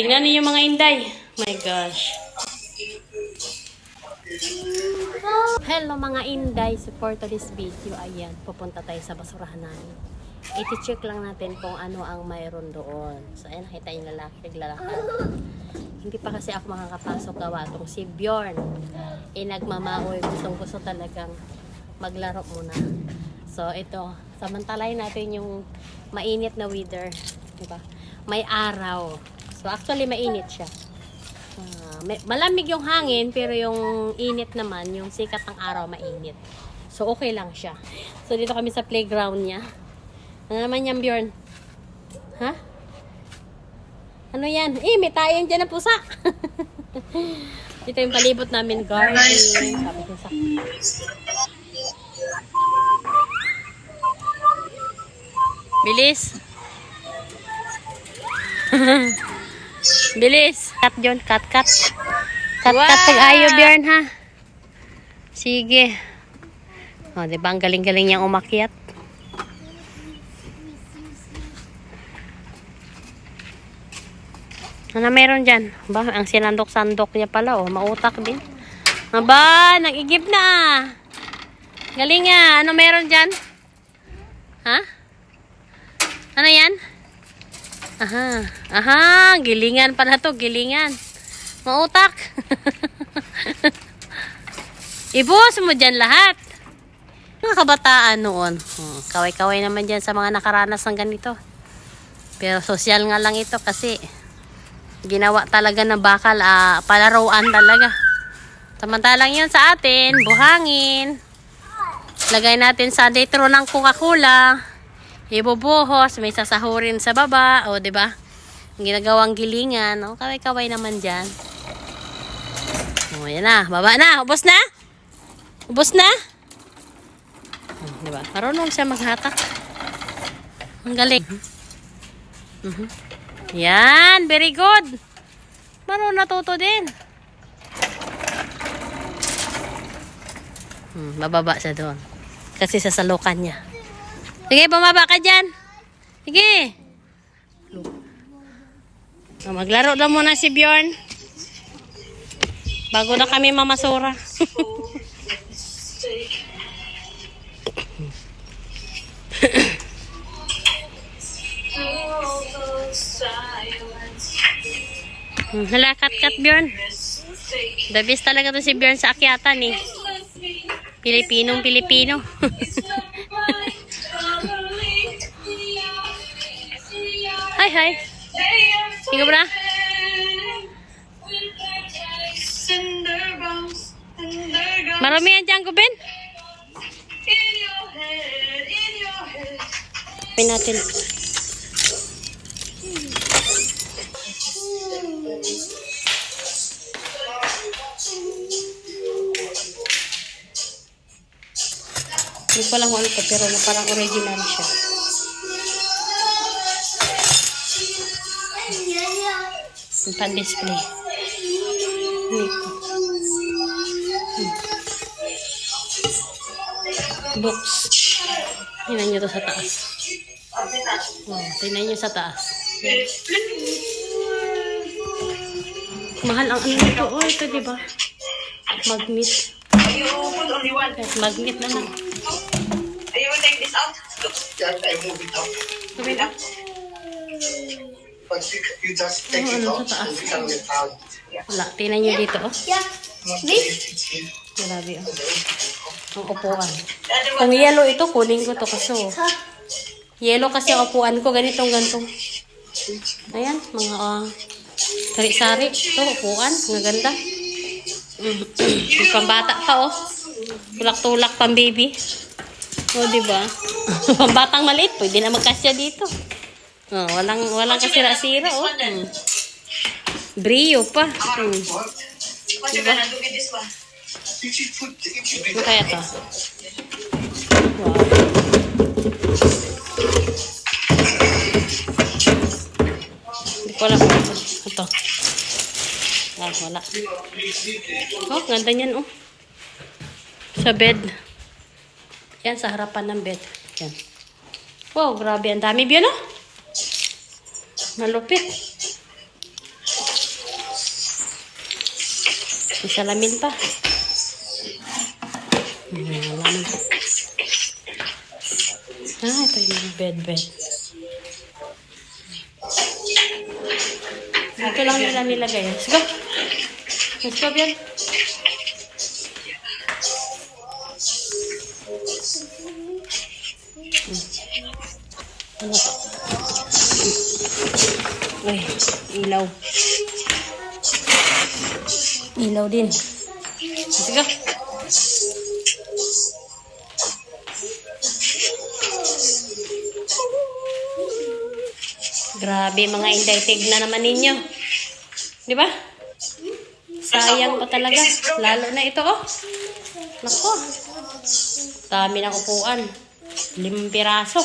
tingnan niyo mga inday. My gosh. Hello mga inday. For today's video, ayan, pupunta tayo sa basurahan namin. I-check lang natin kung ano ang mayroon doon. So, ayan, nakita yung lalaki, naglalakad. Hindi pa kasi ako makakapasok gawa itong si Bjorn. Nagmamaoy. Gustong-gusto talagang maglaro muna. So, ito. Samantalahin natin yung mainit na weather. Diba? May araw. So, actually, mainit siya. Malamig yung hangin, pero yung init naman, yung sikat ng araw, mainit. So, okay lang siya. So, dito kami sa playground niya. Ano naman yan, Bjorn? Ha? Ano yan? May tayong dyan na pusa. Ito yung palibot namin, garden. Sabi ko sa... Bilis. Bilis. Cut, John. Cut. Cut, pag-ayo, Bjorn, ha? Sige. O, diba? Ang galing-galing niyang umakyat. Ano meron dyan? Ba, ang sinandok-sandok niya pala, oh. Mautak din. Aba, nag-igib na. Galing nga. Ano meron dyan? Ha? Ano yan? Aha, gilingan pala to, gilingan. Mautak. Ibus mo dyan lahat. Mga kabataan noon. Kaway-kaway naman dyan sa mga nakaranas ng ganito. Pero social nga lang ito kasi ginawa talaga ng bakal, palaruan talaga. Samantalang yun sa atin, buhangin. Lagay natin sa detro ng Coca-Cola. Ibubuhos, may sasahurin sa baba, o diba? Ginagawang gilingan, o kaway-kaway naman dyan. O yan na, baba na, ubos na? Ubos na? O, diba? Marunong siya maghatak. Ang galing. Yan, very good. Marunong natuto din. Bababa siya doon. Kasi sasalukan niya. Sige, bumaba ka dyan. Sige. Maglaro lang muna si Bjorn. Bago na kami mamasura. Hala, cut Bjorn. The best talaga to si Bjorn sa akyatan eh. Pilipinong Pilipino. Hi. Sige bra. Marami yan dyan, Gubin. Pin natin. Hindi ko lang ano ito, pero parang original siya. Yung pan-display. Books. Tingnan nyo ito sa taas. Tingnan nyo sa taas. Mahal ang ano ito. Oh, ito diba? Magnet. Magnet na lang. You will take this out? Yeah, I move it out. Sabi na. But you just take it out and become your child. Wala. Tingnan nyo dito, oh. Yeah. Grabe, oh. Ang upuan. Kung yellow ito, kunin ko to kasi, oh. Yellow kasi ang upuan ko. Ganitong-gantong. Ayan, mga, sari-sari. Ito, upuan. Ang ganda. Yung pambata pa, oh. Tulak-tulak pang baby. O, diba? Pambatang maliit, pwede na magkasya dito. Oh, walang kasira-sira, oh. Brio pa. Diba? Ano kaya to? Wow. Hindi ko alam. Ito. Wala. Oh, ganda niyan, oh. Sa bed. Yan, sa harapan ng bed. Yan. Wow, grabe. Ang dami, Bion, oh. Malupit. May salamin pa. Wala naman. Ito yung mga bed. Ito lang nila nilagay. Let's go. Let's go, Bian. Ano to? Ay, ilaw. Ilaw din. Let's go. Grabe mga Inday, tignan naman ninyo. Di ba? Sayang pa talaga. Lalo na ito, oh. Nako. Dami na upuan. 5 piraso.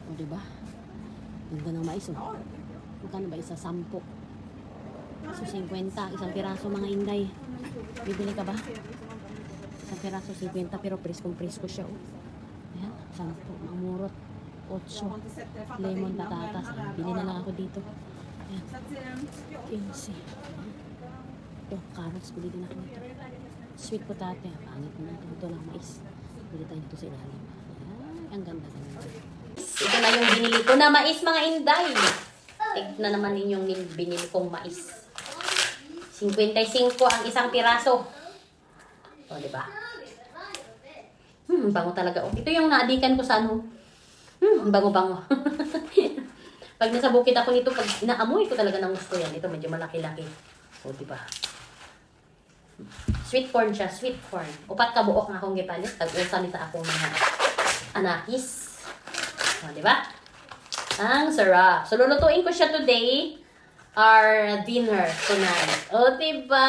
O, di ba? Ganda ng mais, oh. Magkano ba isa? 10. So, 50. Isang piraso mga Inday. Bibili ka ba? Isang piraso, 50. Pero presko siya, oh. Ayan, 10. Mamurot. 8. Lemon patatas. Bili na lang ako dito. Ayan. 15. Ito, carrots. Bili din ako dito. Sweet potato. Pangit naman ito ng mais. Bili tayo dito sa ilalim. Ayan. Ang ganda. Ito na yung binili ko na mais mga Inday. Tignan naman ninyong binili kong mais. 55 ang isang piraso. O, diba? Bango talaga. Ito yung naadikan ko sa ano. Bango-bango. Pag nasa bukid ako nito, pag inaamoy ko talaga ng gusto yan. Ito medyo malaki-laki. O, diba? Sweet corn siya, sweet corn. Upat ka buok na akong gipalit. Tag-usa ni sa akong mga anakis. O, diba? Ang sarap. So, lulutuin ko siya today. Our dinner tonight. O, diba?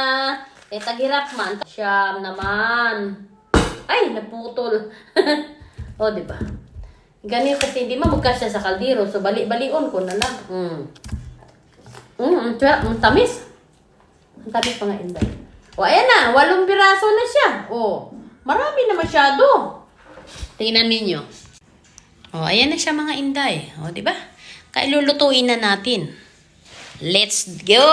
Taghirap man. Siyam naman. Ay, naputol. O, diba? Ganyan kasi hindi mamugkas siya sa kaldero. So, bali-balion ko na lang. Tamis. Ang tamis pa nga, Inday. O, ayan na. 8 piraso na siya. O, marami na masyado. Tingnan ninyo. O, ayan na siya mga Inday. O, diba? Kailulutuin na natin. Let's go!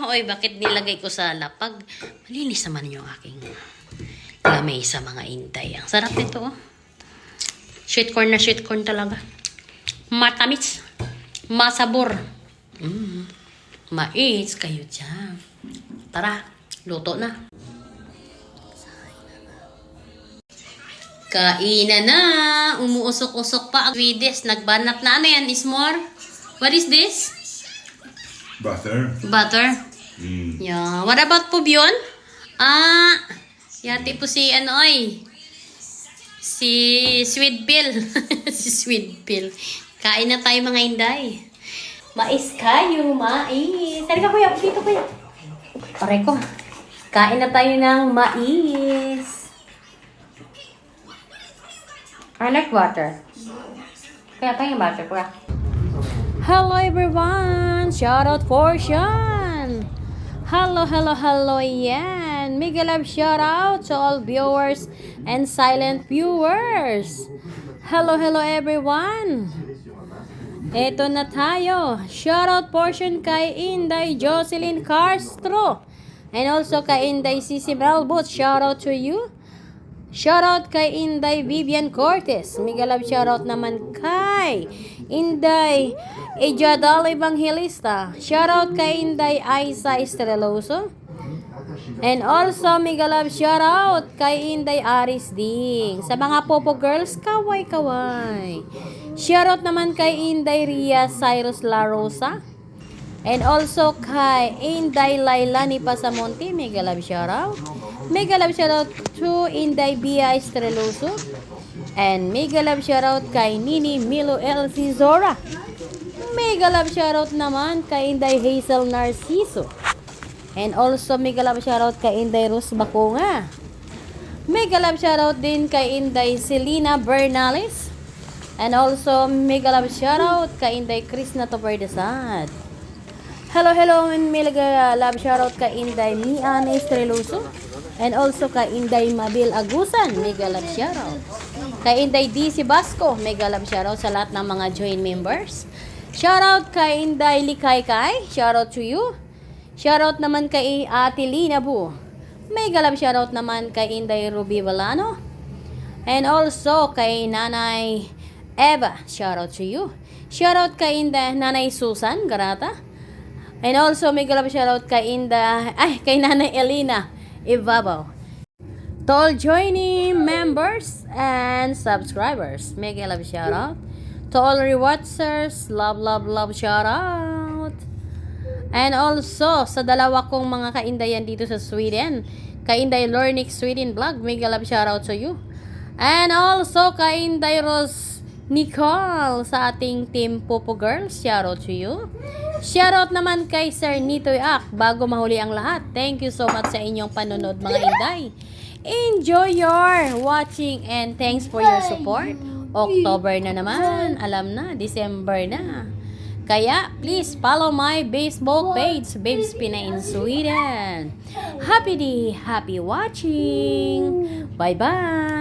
Oy, bakit nilagay ko sa lapag? Malinis naman yung aking lamay sa mga Inday. Ang sarap nito, oh. Sweet corn na sweet corn talaga. Matamis. Masabor. Mais kayo dyan. Tara, luto na. Kainan na. Umuusok-usok pa. Swedish. Nagbanat na. Ano yan, Ismor? What is this? Butter. Butter. Yeah. What about po yun? Yati po si ano ay. Si Sweet Pill. Si Sweet Pill. Kain na tayo mga Inday. Mais kayo, mais. Halika kuya, dito kuya. Pare ko. Kain na tayo ng mais. I like butter. Kaya tayo yung butter kuya. Hello everyone! Shout out for Sean! Hello, yan! Mega love shout out to all viewers and silent viewers! Hello everyone! Eto na tayo! Shout out portion kay Inday Jocelyn Castro and also kay Inday Sisi Melbot. Shout out to you! Shout out kay Inday Vivian Cortez. Mega love shout out naman kay Inday Ejadal Evangelista. Shout out kay Inday Aisa Estreloso. And also mega love shout out kay Inday Aris Ding. Sa mga Popo girls, kaway. Shout out naman kay Inday Ria Cyrus La Rosa. And also kay Inday Laila ni Pasamonte. Mega love shout out. Mega love shout out to Inday Bia Estreloso. And mega love shout out kay Nini Milo LC Zora. Mega love shout out naman kay Inday Hazel Narciso. And also mega love shout out kay Inday Rose Baconga. Mega love shout out din kay Inday Selena Bernales. And also mega love shout out kay Inday Krishna Toperdesad. Hello, and mega love shoutout kay Inday Miane Estreloso. And also kay Inday Mabil Agusan, mega love shoutout. Kay Inday DC Basco, mega love shoutout sa lahat ng mga join members. Shoutout kay Inday Likay Kai, shoutout to you. Shoutout naman kay Ate Lina Bu. Mega love shoutout naman kay Inday Ruby Valano. And also kay Nanay Eva. Shoutout to you. Shoutout kay Nanay Susan Garata. And also mega love shoutout kay kay Nanay Elena Ibabaw. To all joining members and subscribers, mega love shoutout. To all rewatchers, love, love, love, shoutout. And also, sa dalawa kong mga kaindayan dito sa Sweden, Kainday Lornick Sweden Vlog, mega love shoutout to you. And also, Kainday Rose Nicole sa ating Team Popo Girls, shoutout to you. Shoutout naman kay Sir Nitoy Ak, bago mahuli ang lahat. Thank you so much sa inyong panonood mga inday. Enjoy your watching and thanks for your support. October na naman, alam na, December na. Kaya, please follow my Facebook page, Babes Pinay in Sweden. Happy watching! Bye-bye!